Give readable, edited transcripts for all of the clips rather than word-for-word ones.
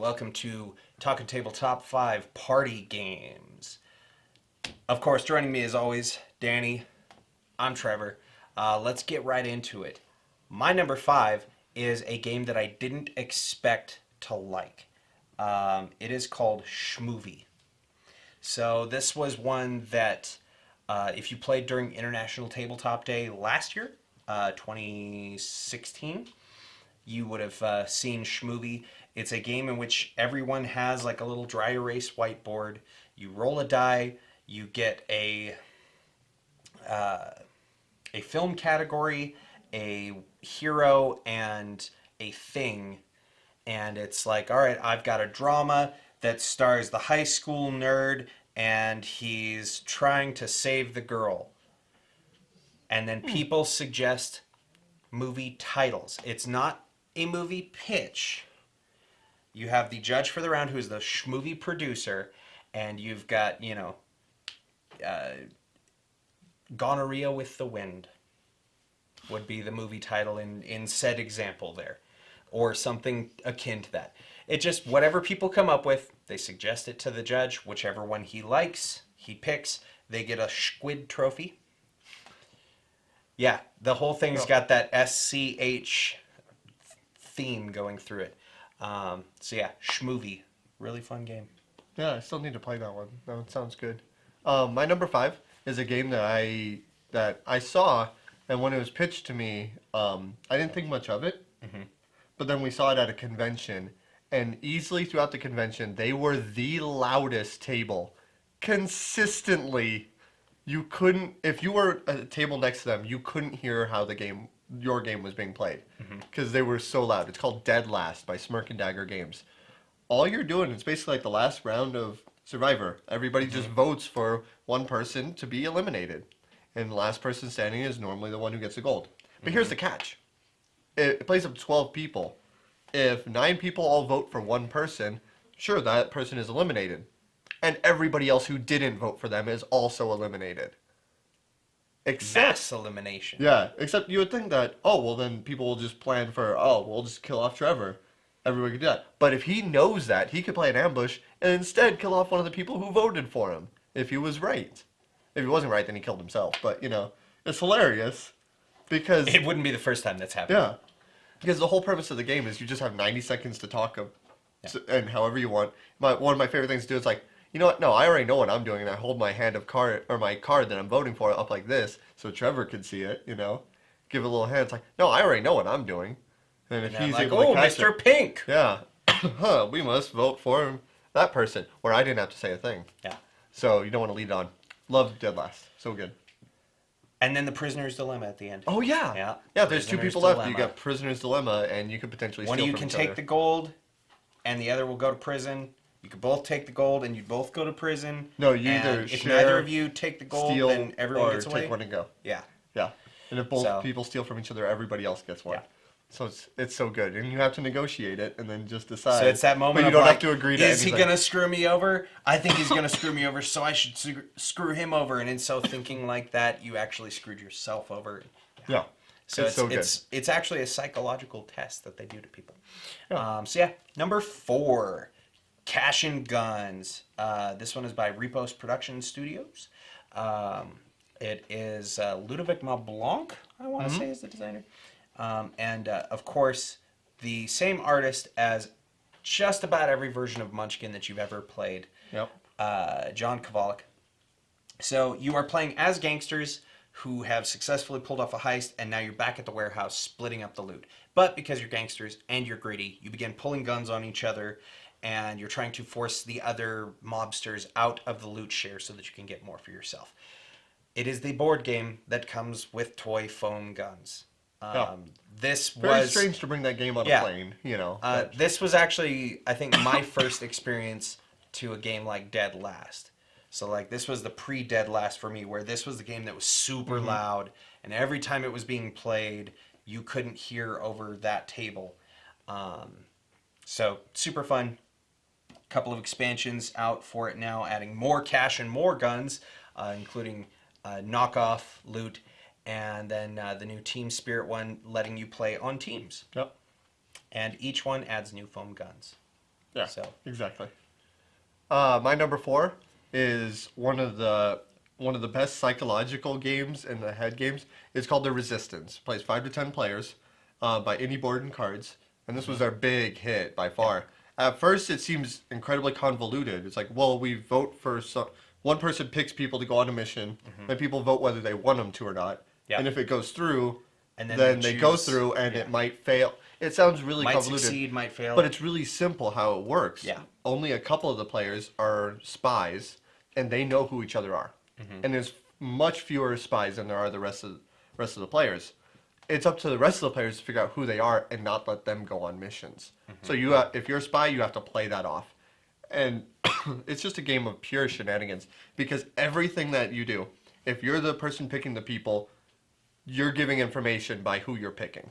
welcome to Talkin' Tabletop 5 Party Games. Of course, joining me as always, Danny. I'm Trevor. Let's get right into it. My number 5 is a game that I didn't expect to like. It is called Schmoopy. So this was one that, if you played during International Tabletop Day last year, 2016, you would have seen Schmoopy. It's a game in which everyone has like a little dry erase whiteboard. You roll a die, you get a film category, a hero, and a thing. And it's like, all right, I've got a drama that stars the high school nerd, and he's trying to save the girl. And then people suggest movie titles. It's not a movie pitch. You have the judge for the round, who is the Schmoopy producer, and you've got, Gonorrhea with the Wind would be the movie title in said example there, or something akin to that. It just, whatever people come up with, they suggest it to the judge. Whichever one he likes, he picks. They get a squid trophy. Yeah, the whole thing's got that SCH theme going through it. So yeah, Schmoopy. Really fun game. Yeah, I still need to play that one. That one sounds good. My number 5 is a game that I saw, and when it was pitched to me, I didn't think much of it. Mm-hmm. But then we saw it at a convention, and easily throughout the convention, they were the loudest table. Consistently, you couldn't, if you were at a table next to them, you couldn't hear how your game was being played, because they were so loud. It's called Dead Last by Smirk and Dagger Games. All you're doing is basically like the last round of Survivor. Everybody just votes for one person to be eliminated, and the last person standing is normally the one who gets the gold. But here's the catch. It plays up to 12 people. If 9 people all vote for one person, sure, that person is eliminated. And everybody else who didn't vote for them is also eliminated. Mass elimination. Yeah, except you would think that, then people will just plan for, we'll just kill off Trevor. Everyone could do that. But if he knows that, he could play an ambush and instead kill off one of the people who voted for him, if he was right. If he wasn't right, then he killed himself. But, it's hilarious because... It wouldn't be the first time that's happened. Yeah. Because the whole premise of the game is you just have 90 seconds to talk and however you want. One of my favorite things to do is like, you know what? No, I already know what I'm doing, and I hold my my card that I'm voting for up like this, so Trevor can see it. Give it a little hand. It's like, no, I already know what I'm doing, and if he's like, able to catch Mr. it, Pink. Yeah, we must vote for that person. Where I didn't have to say a thing. Yeah. So you don't want to lead on. Love Dead Last. So good. And then the prisoner's dilemma at the end. Oh yeah. Yeah. Yeah. There's 2 people left. You got prisoner's dilemma, and you could potentially one steal of you from can each take other. the gold, and the other will go to prison. You could both take the gold, and you'd both go to prison. No, you and either if share, neither of you take the gold, steal, then everyone or gets away. take one and go. Yeah. Yeah. And if both people steal from each other, everybody else gets one. Yeah. So it's so good, and you have to negotiate it, and then just decide. So it's that moment. But you of don't like, have to agree to is anything. he gonna screw me over? I think he's gonna screw me over, so I should screw him over. And in so thinking like that, you actually screwed yourself over. Yeah. So it's actually a psychological test that they do to people. Yeah. Number 4, Cashin Guns. This one is by Repos Production Studios. It is Ludovic Mablanc, I want to say, is the designer. And of course, the same artist as just about every version of Munchkin that you've ever played. Yep. John Kovalik. So you are playing as gangsters who have successfully pulled off a heist, and now you're back at the warehouse splitting up the loot. But because you're gangsters and you're greedy, you begin pulling guns on each other, and you're trying to force the other mobsters out of the loot share so that you can get more for yourself. It is the board game that comes with toy foam guns. This Very was strange to bring that game on a plane, This was actually, I think, my first experience to a game like Dead Last. So, like, this was the pre-Dead Last for me, where this was the game that was super loud, and every time it was being played, you couldn't hear over that table. So, super fun. Couple of expansions out for it now, adding more cash and more guns, including knockoff loot, and then the new Team Spirit one letting you play on teams. Yep. And each one adds new foam guns. Yeah, So exactly. My number 4 is one of the best psychological games in the head games. It's called The Resistance. Plays 5 to 10 players by Indie Board and Cards, and this was our big hit by far. At first, it seems incredibly convoluted. It's like, well, we vote for one person picks people to go on a mission, then people vote whether they want them to or not, Yeah. and if it goes through, and then they go choose- through, and yeah. it might fail. It sounds really might convoluted. succeed, might fail. But it's really simple how it works. Yeah. Only a couple of the players are spies, and they know who each other are. And there's much fewer spies than there are the rest of the players. It's up to the rest of the players to figure out who they are and not let them go on missions. So if you're a spy, you have to play that off. And it's just a game of pure shenanigans because everything that you do, if you're the person picking the people, you're giving information by who you're picking.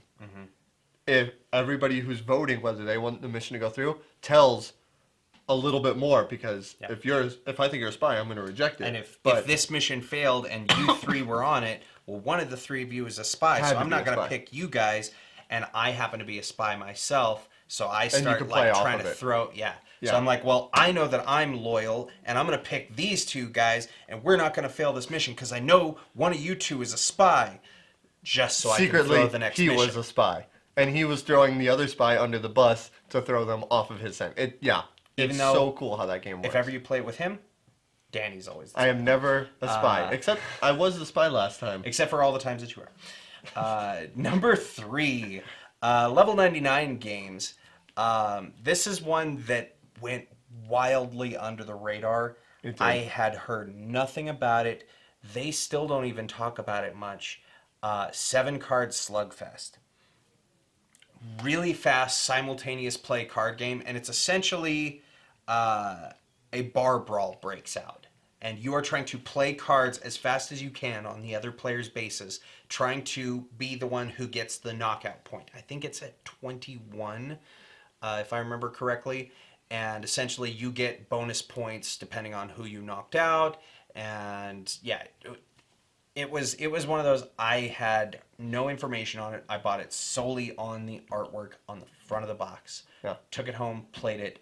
If everybody who's voting whether they want the mission to go through tells a little bit more, because Yeah. if I think you're a spy, I'm going to reject it. And if But this mission failed and you three were on it, well, one of the three of you is a spy, Had so to I'm be not a going to spy. pick you guys, and I happen to be a spy myself, so I you start can play like off trying of to it. throw, yeah. So Yeah. I'm like, well, I know that I'm loyal, and I'm going to pick these two guys, and we're not going to fail this mission because I know one of you two is a spy, just so I can secretly, throw the next he mission. was a spy. And he was throwing the other spy under the bus to throw them off of his scent. Even It's though so cool how that game works. If ever you play with him, Danny's always the I am never a spy. Except I was the spy last time. except for all the times that you are. Number 3, level 99 games. This is one that went wildly under the radar. It did. I had heard nothing about it. They still don't even talk about it much. 7-card Slugfest. Really fast, simultaneous play card game, and it's essentially a bar brawl breaks out. And you are trying to play cards as fast as you can on the other player's bases, trying to be the one who gets the knockout point. I think it's at 21, if I remember correctly. And essentially, you get bonus points depending on who you knocked out. And yeah, it was one of those. I had no information on it. I bought it solely on the artwork on the front of the box. Yeah. Took it home, played it.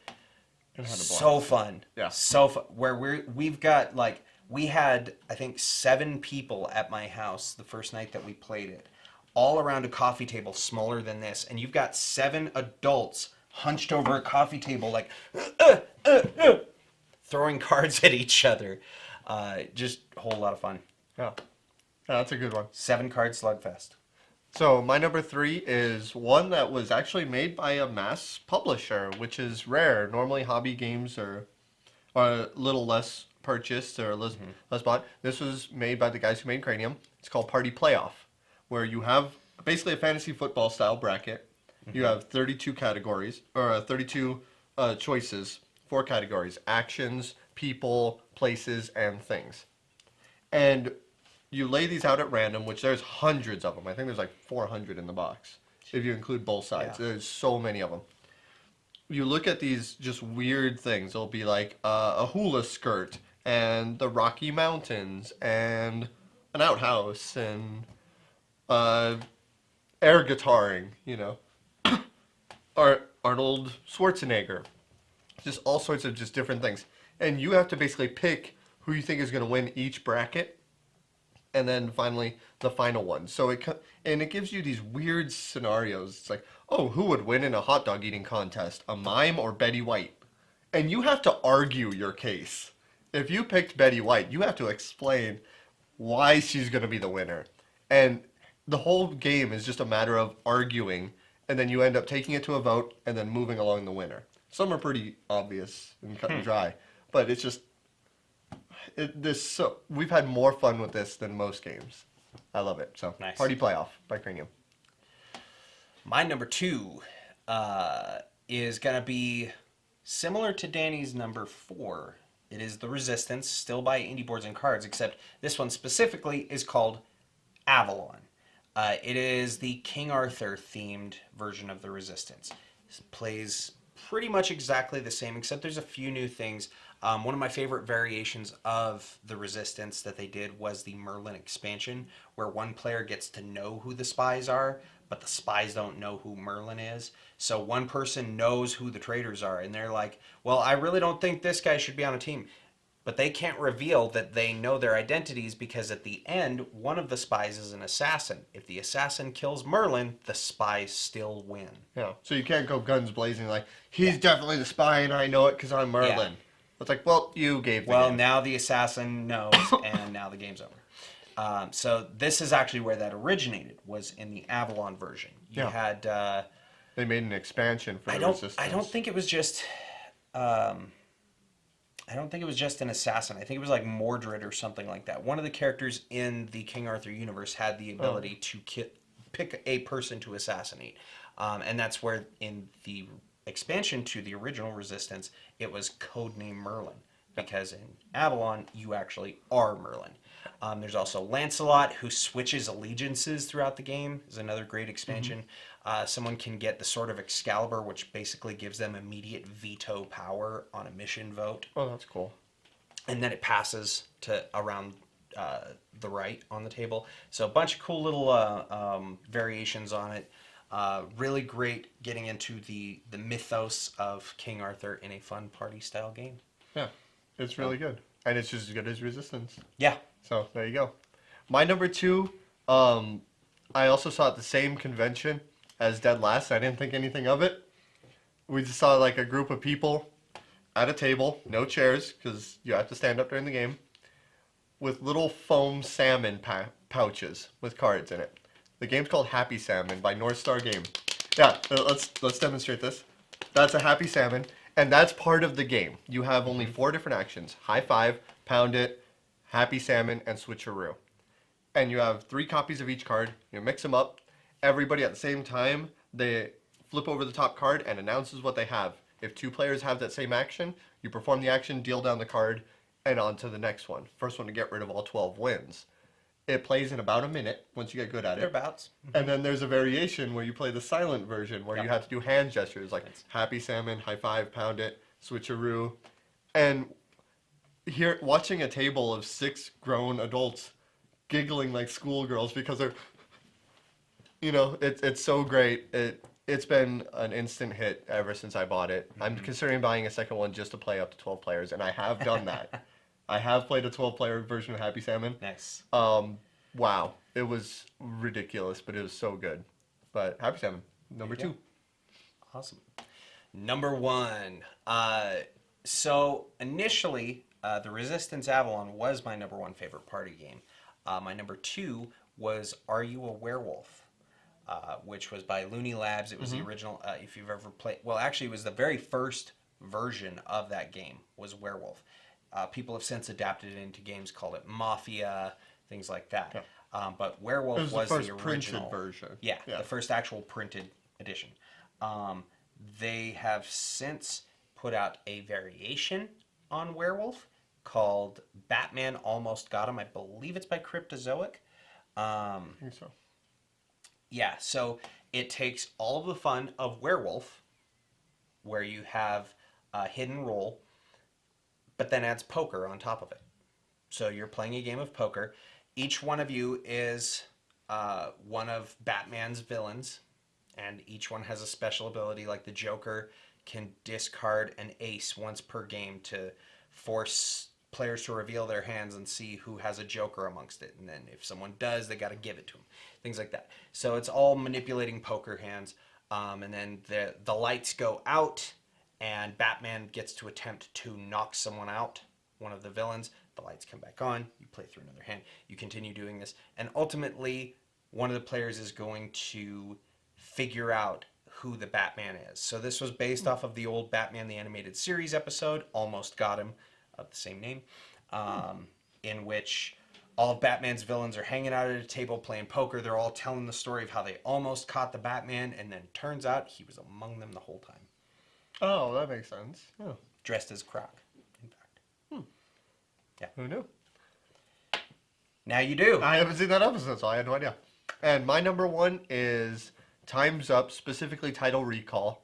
And had a blast. So fun. Yeah. So fun. Where we've got like we had I think 7 people at my house the first night that we played it, all around a coffee table smaller than this, and you've got 7 adults hunched over a coffee table like throwing cards at each other. Just a whole lot of fun. Yeah. That's a good one. 7-card Slugfest. So my number 3 is one that was actually made by a mass publisher, which is rare. Normally hobby games are a little less purchased or less bought. This was made by the guys who made Cranium. It's called Party Playoff, where you have basically a fantasy football style bracket. You have 32 categories, or 32 choices, 4 categories: actions, people, places, and things. And you lay these out at random, which there's hundreds of them. I think there's like 400 in the box, if you include both sides. Yeah. There's so many of them. You look at these just weird things. It'll be like a hula skirt, and the Rocky Mountains, and an outhouse, and air guitaring, Arnold Schwarzenegger. Just all sorts of just different things. And you have to basically pick who you think is going to win each bracket, and then finally the final one. So it gives you these weird scenarios. It's like, oh, who would win in a hot dog eating contest, a mime or Betty White? And you have to argue your case. If you picked Betty White, you have to explain why she's going to be the winner. And the whole game is just a matter of arguing, and then you end up taking it to a vote and then moving along the winner. Some are pretty obvious and cut and dry, but it's just we've had more fun with this than most games. I love it. So Nice. Party Playoff by Cranium. My number 2 is going to be similar to Danny's number 4. It is The Resistance, still by Indie Boards and Cards, except this one specifically is called Avalon. It is the King Arthur themed version of The Resistance. It plays pretty much exactly the same, except there's a few new things. One of my favorite variations of The Resistance that they did was the Merlin expansion, where one player gets to know who the spies are, but the spies don't know who Merlin is. So one person knows who the traitors are, and they're like, well, I really don't think this guy should be on a team. But they can't reveal that they know their identities because at the end, one of the spies is an assassin. If the assassin kills Merlin, the spies still win. Yeah. So you can't go guns blazing like, he's definitely the spy and I know it because I'm Merlin. It's like, well, you gave the game. Now the assassin knows, and now the game's over. So this is actually where that originated, was in the Avalon version. You had... they made an expansion for the Resistance. I don't think it was just... I don't think it was just an assassin. I think it was like Mordred or something like that. One of the characters in the King Arthur universe had the ability to pick a person to assassinate. And that's where in the expansion to the original Resistance, it was codename Merlin. Because in Avalon, you actually are Merlin. There's also Lancelot, who switches allegiances throughout the game. Is another great expansion. Someone can get the Sword of Excalibur, which basically gives them immediate veto power on a mission vote. Oh, that's cool. And then it passes to around the right on the table. So a bunch of cool little variations on it. Really great getting into the mythos of King Arthur in a fun party-style game. Yeah, it's really good. And it's just as good as Resistance. Yeah. So, there you go. My number 2, I also saw at the same convention as Dead Last. I didn't think anything of it. We just saw like a group of people at a table, no chairs, because you have to stand up during the game, with little foam salmon pouches with cards in it. The game's called Happy Salmon by North Star Game. Yeah, let's demonstrate this. That's a Happy Salmon, and that's part of the game. You have only 4 different actions: high five, pound it, Happy Salmon, and switcheroo. And you have 3 copies of each card. You mix them up. Everybody at the same time, they flip over the top card and announces what they have. If 2 players have that same action, you perform the action, deal down the card, and on to the next one. First one to get rid of all 12 wins. It plays in about a minute once you get good at it. Thereabouts. And then there's a variation where you play the silent version where you have to do hand gestures like Happy Salmon, high five, pound it, switcheroo. And here, watching a table of 6 grown adults giggling like schoolgirls because they're, you know, it's so great. It's been an instant hit ever since I bought it. I'm considering buying a second one just to play up to 12 players, and I have done that. I have played a 12-player version of Happy Salmon. Nice. Wow. It was ridiculous, but it was so good. But Happy Salmon, number 2. Awesome. Number 1. So initially, the Resistance Avalon was my number 1 favorite party game. My number 2 was Are You a Werewolf? Which was by Looney Labs. It was the original, if you've ever played... Well, actually, it was the very first version of that game was Werewolf. People have since adapted it into games, called it Mafia, things like that. Yeah. But Werewolf was the original printed version. Yeah, the first actual printed edition. They have since put out a variation on Werewolf called Batman Almost Got Him. I believe it's by Cryptozoic. I think so. Yeah, so it takes all of the fun of Werewolf, where you have a hidden role, but then adds poker on top of it. So you're playing a game of poker. Each one of you is one of Batman's villains, and each one has a special ability. Like the Joker can discard an ace once per game to force players to reveal their hands and see who has a Joker amongst it. And then if someone does, they got to give it to them. Things like that. So it's all manipulating poker hands. And then the lights go out, and Batman gets to attempt to knock someone out, one of the villains. The lights come back on. You play through another hand. You continue doing this. And ultimately, one of the players is going to figure out who the Batman is. So this was based off of the old Batman the Animated Series episode, Almost Got Him, of the same name, in which all of Batman's villains are hanging out at a table playing poker. They're all telling the story of how they almost caught the Batman, and then turns out he was among them the whole time. Oh, that makes sense. Oh. Dressed as Croc, in fact. Yeah. Who knew? Now you do. I haven't seen that episode, so I had no idea. And my number 1 is Time's Up, specifically Title Recall.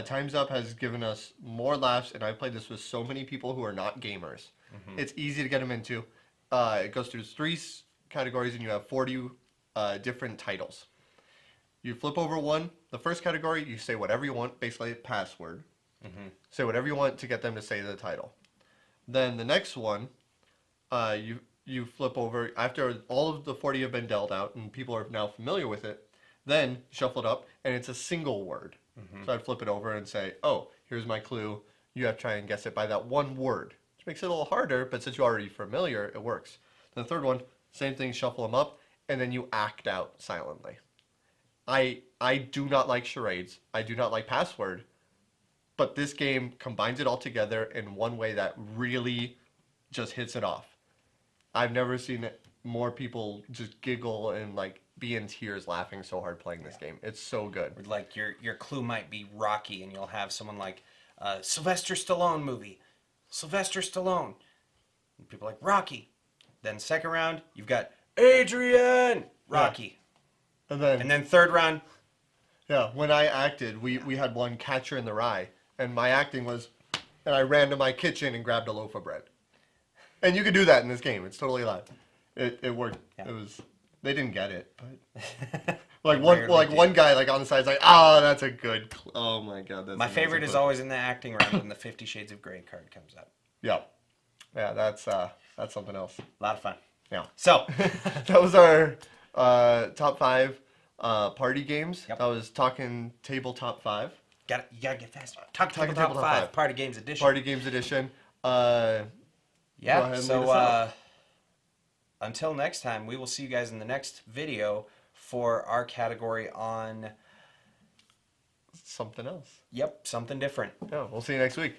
Time's Up has given us more laughs, and I've played this with so many people who are not gamers. It's easy to get them into. It goes through 3 categories, and you have 40 different titles. You flip over one. The first category, you say whatever you want, basically a password. Say whatever you want to get them to say the title. Then the next one, you flip over after all of the 40 have been dealt out and people are now familiar with it. Then shuffle it up, and it's a single word. So I'd flip it over and say, "Oh, here's my clue. You have to try and guess it by that one word," which makes it a little harder. But since you're already familiar, it works. Then the third one, same thing. Shuffle them up, and then you act out silently. I do not like charades. I do not like password. But this game combines it all together in one way that really just hits it off. I've never seen more people just giggle and like be in tears laughing so hard playing this game. It's so good. Or like your clue might be Rocky, and you'll have someone like Sylvester Stallone movie, Sylvester Stallone. And people are like Rocky. Then second round, you've got Adrian Rocky. Yeah. And then third round, Yeah, when I acted, we had one Catcher in the Rye, and my acting was, and I ran to my kitchen and grabbed a loaf of bread. And you could do that in this game. It's totally live. It worked. Yeah. It was. They didn't get it, but They one guy like on the side's like, "Oh, that's a good. Oh my god, that's my amazing favorite is clip." always in the acting round when the 50 Shades of Grey card comes up. Yeah, yeah, that's something else. A lot of fun. Yeah. So That was our top 5 party games. Yep. That was Talking Table Top 5. you gotta get faster. Talk Talking Tabletop Tabletop 5 5. Party Games Edition. Party Games Edition. Go ahead Yeah. and lead us So out. until next time, we will see you guys in the next video for our category on Something else. something different. Yeah, we'll see you next week.